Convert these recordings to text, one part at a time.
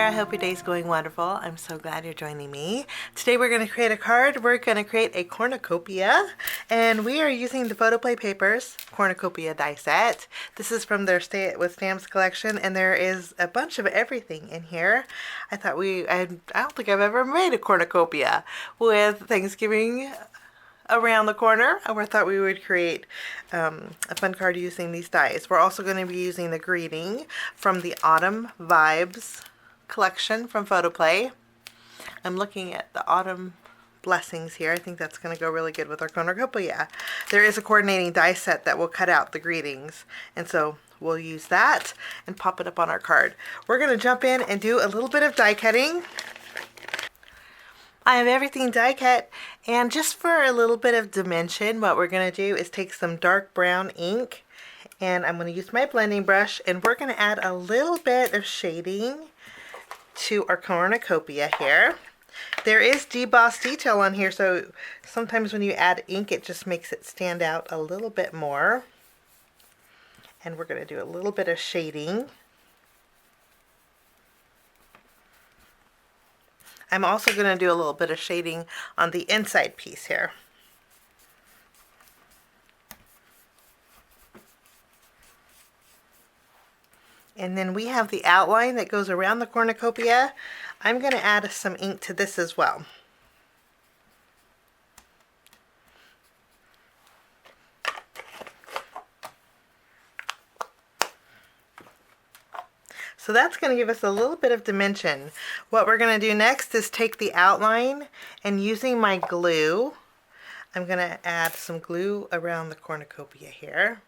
there, I hope your day's going wonderful. I'm so glad you're joining me. Today we're going to create a card. We're going to create a cornucopia, and we are using the Photoplay Papers Cornucopia Die set. This is from their Stay It With Stamps collection, and there is a bunch of everything in here. I don't think I've ever made a cornucopia with Thanksgiving around the corner. I thought we would create a fun card using these dies. We're also going to be using the greeting from the Autumn Vibes collection from Photoplay. I'm looking at the Autumn Blessings here. I think that's going to go really good with our cornucopia. There is a coordinating die set that will cut out the greetings, and so we'll use that and pop it up on our card. We're going to jump in and do a little bit of die cutting. I have everything die cut, and just for a little bit of dimension, what we're going to do is take some dark brown ink, and I'm going to use my blending brush, and we're going to add a little bit of shading to our cornucopia here. There is debossed detail on here, so sometimes when you add ink, it just makes it stand out a little bit more. And we're going to do a little bit of shading. I'm also going to do a little bit of shading on the inside piece here. And then we have the outline that goes around the cornucopia. I'm going to add some ink to this as well. So that's going to give us a little bit of dimension. What we're going to do next is take the outline, and using my glue, I'm going to add some glue around the cornucopia here.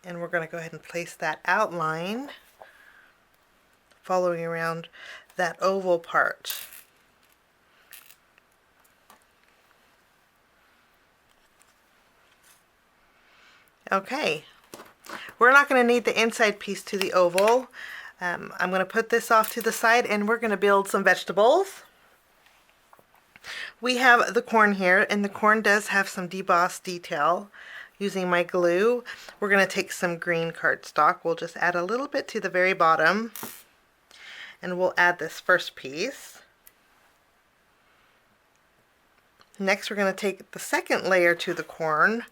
And we're going to go ahead and place that outline following around that oval part. Okay. We're not going to need the inside piece to the oval. I'm going to put this off to the side, and we're going to build some vegetables. We have the corn here, and the corn does have some debossed detail. Using my glue, we're going to take some green cardstock. We'll just add a little bit to the very bottom, and we'll add this first piece. Next, we're going to take the second layer to the corn,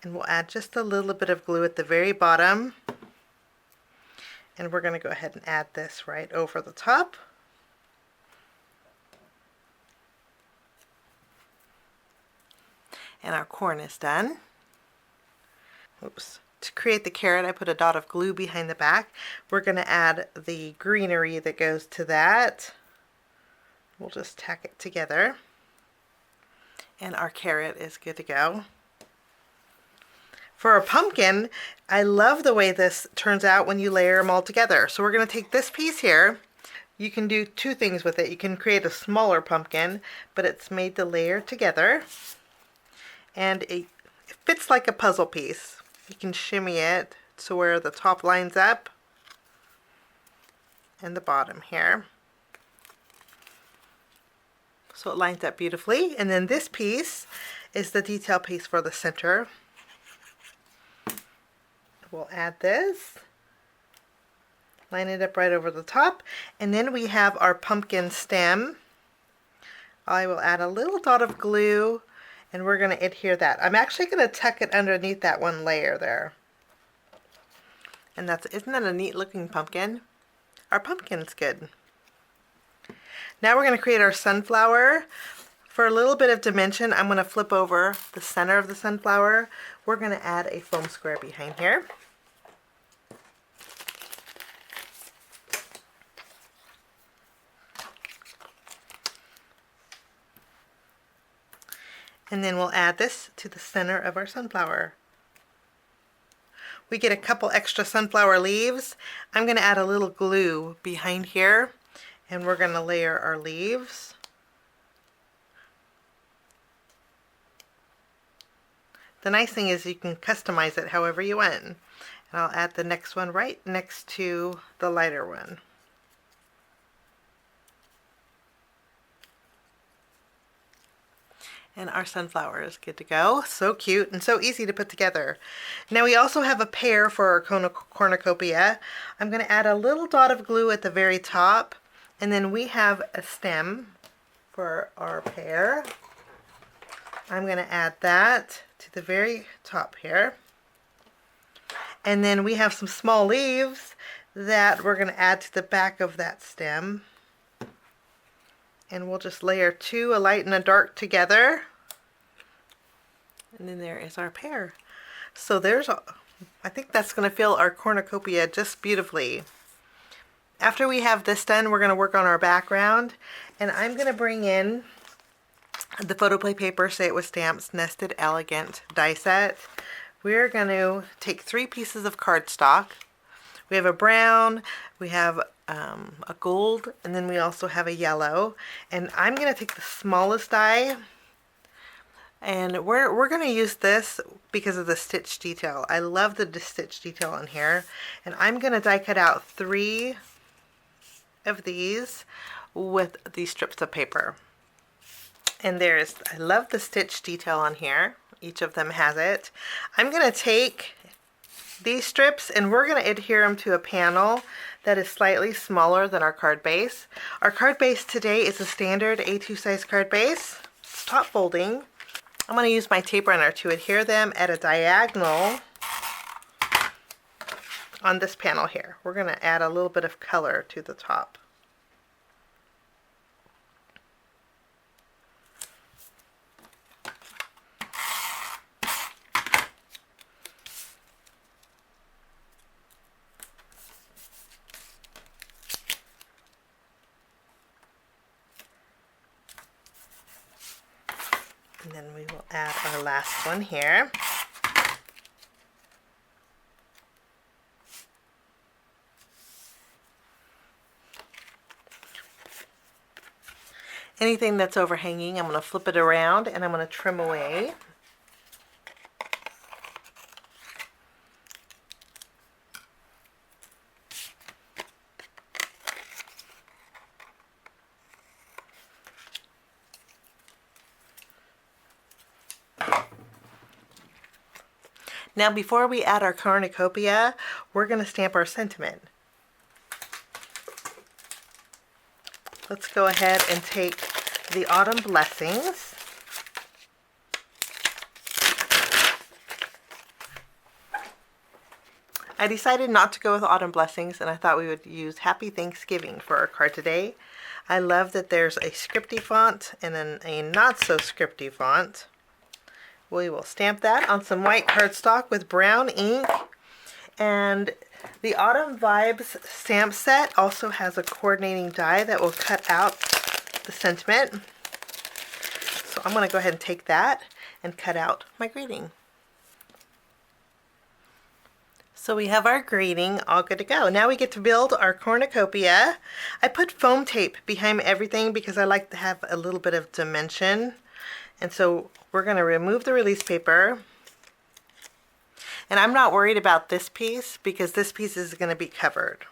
and we'll add just a little bit of glue at the very bottom. And we're going to go ahead and add this right over the top. And our corn is done. Oops. To create the carrot, I put a dot of glue behind the back. We're going to add the greenery that goes to that. We'll just tack it together. And our carrot is good to go. For a pumpkin, I love the way this turns out when you layer them all together. So we're going to take this piece here. You can do two things with it. You can create a smaller pumpkin, but it's made to layer together. And it fits like a puzzle piece. You can shimmy it to where the top lines up and the bottom here. So it lines up beautifully. And then this piece is the detail piece for the center. We'll add this, line it up right over the top, and then we have our pumpkin stem. I will add a little dot of glue, and we're going to adhere that. I'm actually going to tuck it underneath that one layer there. And isn't that a neat looking pumpkin? Our pumpkin's good. Now we're going to create our sunflower. For a little bit of dimension, I'm going to flip over the center of the sunflower. We're going to add a foam square behind here. And then we'll add this to the center of our sunflower. We get a couple extra sunflower leaves. I'm going to add a little glue behind here, and we're going to layer our leaves. The nice thing is you can customize it however you want. And I'll add the next one right next to the lighter one. And our sunflower is good to go. So cute and so easy to put together. Now we also have a pear for our cornucopia. I'm going to add a little dot of glue at the very top. And then we have a stem for our pear. I'm going to add that to the very top here. And then we have some small leaves that we're going to add to the back of that stem. And we'll just layer two, a light and a dark, together. And then there is our pear. So I think that's going to fill our cornucopia just beautifully. After we have this done, we're going to work on our background. And I'm going to bring in the Photoplay paper, Say It With Stamps, Nested Elegant die set. We're going to take 3 pieces of cardstock. We have a brown, we have a gold, and then we also have a yellow. And I'm going to take the smallest die, and we're going to use this because of the stitch detail. I love the stitch detail on here. And I'm going to die cut out 3 of these with these strips of paper. And I love the stitch detail on here. Each of them has it. I'm going to take these strips and we're going to adhere them to a panel that is slightly smaller than our card base. Our card base today is a standard A2 size card base. It's top folding. I'm going to use my tape runner to adhere them at a diagonal on this panel here. We're going to add a little bit of color to the top. And then we will add our last one here. Anything that's overhanging, I'm going to flip it around and I'm going to trim away. Now before we add our cornucopia, we're going to stamp our sentiment. Let's go ahead and take the Autumn Blessings. I decided not to go with Autumn Blessings, and I thought we would use Happy Thanksgiving for our card today. I love that there's a scripty font and then a not so scripty font. We will stamp that on some white cardstock with brown ink. And the Autumn Vibes stamp set also has a coordinating die that will cut out the sentiment. So I'm going to go ahead and take that and cut out my greeting. So we have our greeting all good to go. Now we get to build our cornucopia. I put foam tape behind everything because I like to have a little bit of dimension. And so we're going to remove the release paper. And I'm not worried about this piece because this piece is going to be covered.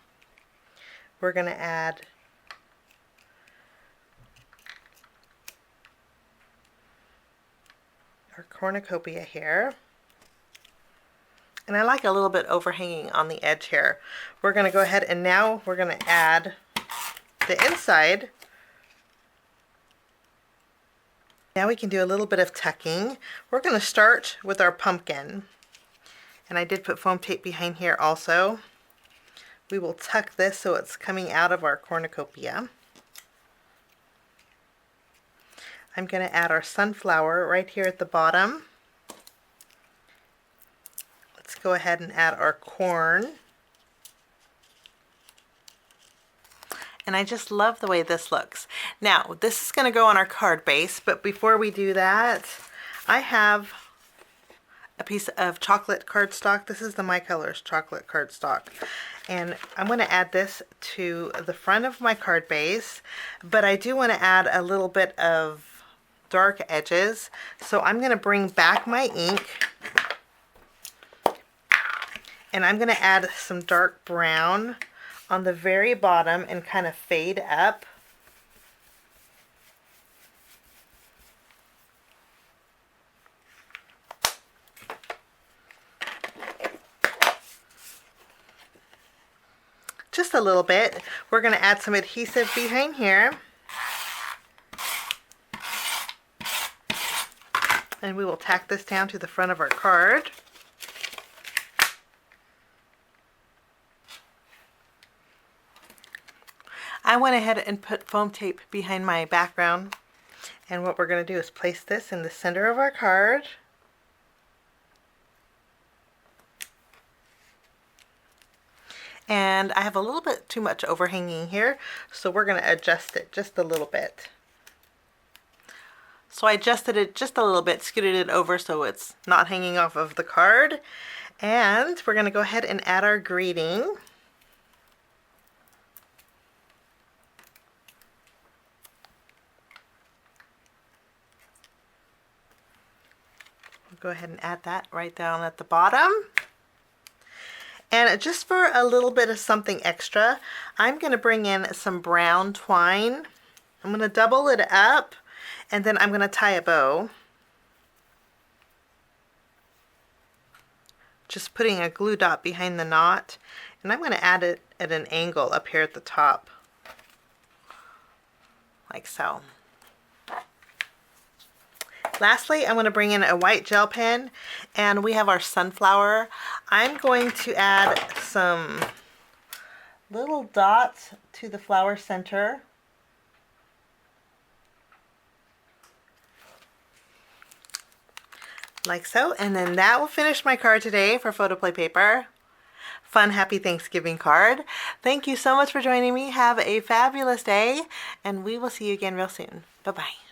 We're going to add our cornucopia here. And I like a little bit overhanging on the edge here. We're going to go ahead and now we're going to add the inside. Now we can do a little bit of tucking. We're going to start with our pumpkin. And I did put foam tape behind here also. We will tuck this so it's coming out of our cornucopia. I'm going to add our sunflower right here at the bottom. Let's go ahead and add our corn. And I just love the way this looks. Now, this is going to go on our card base, but before we do that, I have a piece of chocolate cardstock. This is the My Colors chocolate cardstock. And I'm going to add this to the front of my card base, but I do want to add a little bit of dark edges. So I'm going to bring back my ink, and I'm going to add some dark brown on the very bottom and kind of fade up. just a little bit. We're going to add some adhesive behind here. And we will tack this down to the front of our card. I went ahead and put foam tape behind my background. And what we're going to do is place this in the center of our card. And I have a little bit too much overhanging here, so we're going to adjust it just a little bit. So I adjusted it just a little bit, scooted it over so it's not hanging off of the card. And we're going to go ahead and add our greeting. We'll go ahead and add that right down at the bottom. And just for a little bit of something extra, I'm going to bring in some brown twine. I'm going to double it up, and then I'm going to tie a bow. Just putting a glue dot behind the knot, and I'm going to add it at an angle up here at the top, like so. Lastly, I'm going to bring in a white gel pen, and we have our sunflower. I'm going to add some little dots to the flower center. Like so, and then that will finish my card today for Photoplay paper. Fun, happy Thanksgiving card. Thank you so much for joining me. Have a fabulous day, and we will see you again real soon. Bye-bye.